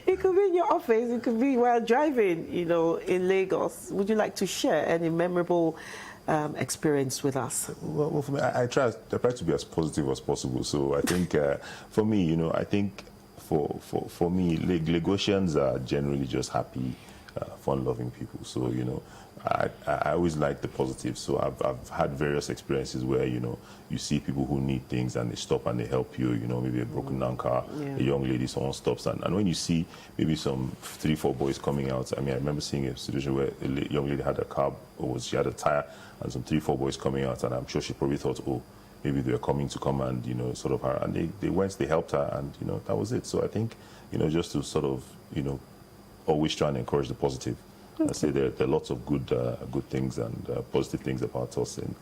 It could be in your office, it could be while driving, you know, in Lagos. Would you like to share any memorable experience with us? Well, for me, I try to be as positive as possible. So I think for me, you know, I think for me, Lagosians are generally just happy, fun-loving people. So, you know, I always like the positive. So I've had various experiences where, you know, you see people who need things and they stop and they help you, you know, maybe a broken down car, a young lady, someone stops. And when you see maybe some 3-4 boys coming out, I mean, I remember seeing a situation where a young lady had a car, she had a tire, and some 3-4 boys coming out, and I'm sure she probably thought, oh, maybe they were coming to come and, you know, sort of her, and they went, they helped her, and, you know, that was it. So I think, you know, just to sort of, you know, always try and encourage the positive. I say there are lots of good things and positive things about us in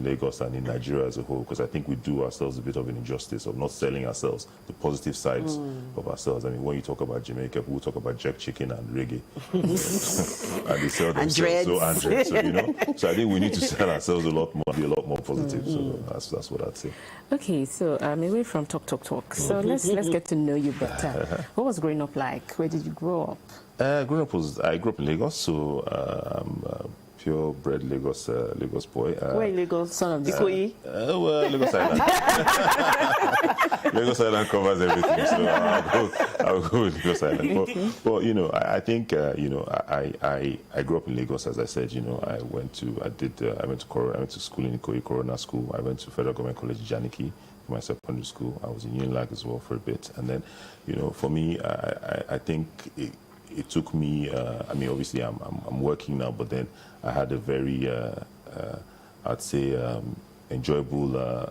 Lagos and in Nigeria as a whole, because I think we do ourselves a bit of an injustice of not selling ourselves, the positive sides of ourselves. I mean, when you talk about Jamaica, people talk about jerk chicken and reggae. And they sell themselves so Andres. So, you know, so I think we need to sell ourselves a lot more, be a lot more positive. So that's what I'd say. Okay, so away from talk. So let's get to know you better. What was growing up like? Where did you grow up? I grew up in Lagos, so I'm a purebred Lagos boy. Where in Lagos? Son of Ikoyi? Well, Lagos Island. Lagos Island covers everything, so I'll go with Lagos Island. But you know, I think you know, I grew up in Lagos, as I said. You know, I went to school in Ikoyi, Corona School. I went to Federal Government College Janiki for my secondary school. I was in UNILAG as well for a bit, and then, you know, for me, I think it took me, I mean, obviously I'm working now, but then I had a very, I'd say, enjoyable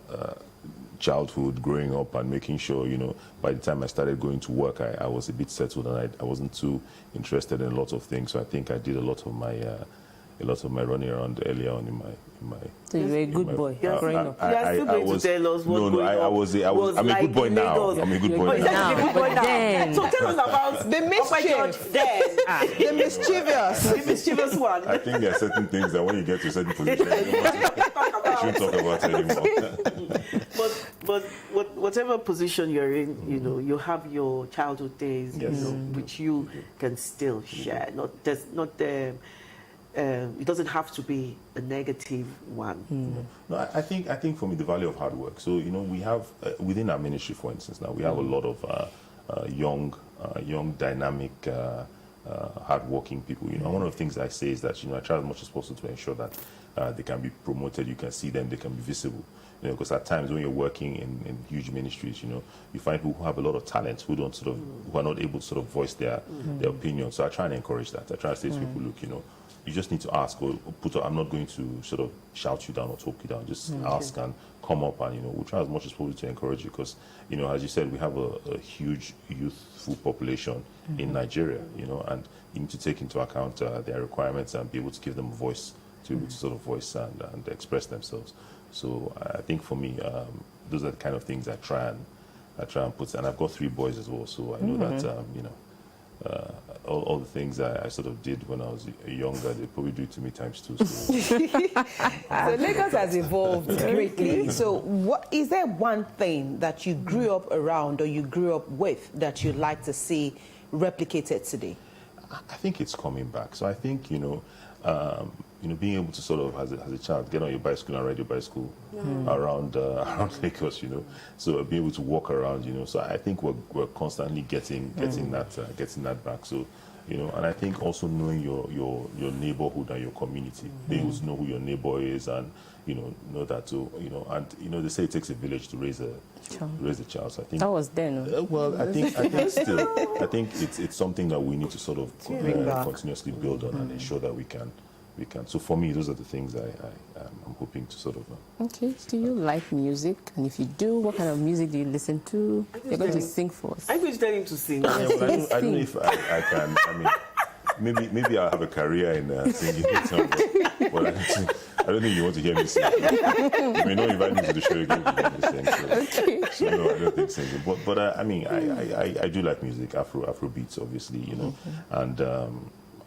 childhood growing up and making sure, you know, by the time I started going to work, I was a bit settled, and I wasn't too interested in a lot of things. So I think I did a lot of my running around earlier on in my. So you were a good boy growing up. You are still going to tell us what I'm a good boy now. I'm a good boy now. So tell us about the mischief. The mischievous. The mischievous one. I think there are certain things that when you get to a certain position, you shouldn't talk about it anymore. But whatever position you're in, you know, you have your childhood days, you know, which you can still share. It doesn't have to be a negative one. No, I think for me the value of hard work. So, you know, we have within our ministry, for instance, now we have a lot of young, dynamic, hardworking people. You know, one of the things I say is that, you know, I try as much as possible to ensure that they can be promoted. You can see them, they can be visible. You know, because at times when you're working in huge ministries, you know, you find people who have a lot of talent who are not able to sort of voice their opinion. So I try and encourage that. I try to say to people, look, you know, you just need to ask or I'm not going to sort of shout you down or talk you down. Just ask and come up, and, you know, we'll try as much as possible to encourage you, because, you know, as you said, we have a huge youthful population in Nigeria, you know, and you need to take into account their requirements and be able to give them a voice, to be able to sort of voice and express themselves. So I think for me, those are the kind of things I try and put, and I've got 3 boys as well, so I know that, you know, all the things I sort of did when I was younger, they probably do it to me times 2. So Lagos has evolved greatly. So what is there one thing that you grew up around or you grew up with that you'd like to see replicated today? I think it's coming back. So I think, you know, being able to sort of, as a child, get on your bicycle and ride your bicycle around Lagos, you know. So being able to walk around, you know. So I think we're constantly getting that back. So, you know, and I think also knowing your neighborhood and your community, being able to know who your neighbor is, and, you know that too, you know, and, you know, they say it takes a village to raise a child. So I think that was then. Well, I think still, I think it's something that we need to sort of continuously build on and ensure that we can. So for me, those are the things I'm hoping to sort of. Okay. Do you like music? And if you do, what kind of music do you listen to? You're going to sing for us. I'm going to tell him to sing. Yeah, well, I don't know if I can. I mean, maybe I'll have a career in singing. But I don't think you want to hear me sing. You may not invite me to the show again to hear me sing. So no, I don't think singing. But I mean, I do like music, Afro beats, obviously, you know, and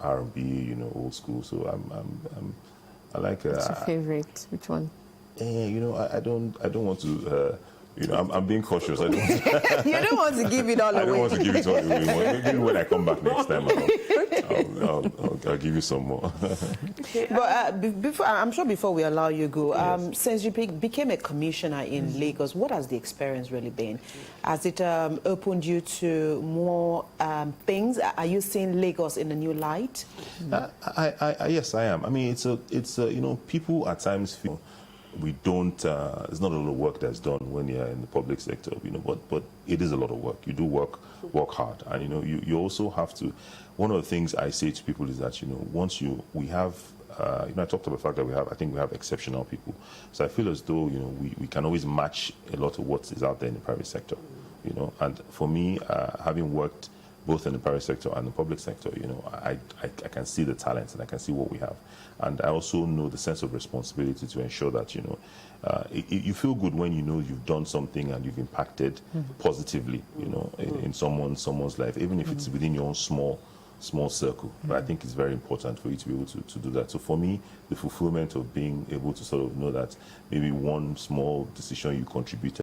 R&B, you know, old school. So I like. What's your favorite? Which one? You know, I don't want to You know, I'm being cautious. I don't, You don't want to give it all I away. don't want to give it all away. Maybe when I come back next time, I'll give you some more. But before, I'm sure before we allow you go, since you became a commissioner in Lagos, what has the experience really been? Has it opened you to more things? Are you seeing Lagos in a new light? Yes, I am. I mean, it's you know, people at times feel we don't. There's not a lot of work that's done when you're in the public sector, you know. But it is a lot of work. You do work hard, and you know, you also have to. One of the things I say to people is that, you know, once we have. You know, I talked about the fact that I think we have exceptional people. So I feel as though, you know, we can always match a lot of what is out there in the private sector, you know. And for me, having worked both in the private sector and the public sector, you know, I can see the talents and I can see what we have. And I also know the sense of responsibility to ensure that, you know, you feel good when you know you've done something and you've impacted positively, you know, in someone's life, even if it's within your own small circle. But I think it's very important for you to be able to do that. So for me, the fulfillment of being able to sort of know that maybe one small decision you contributed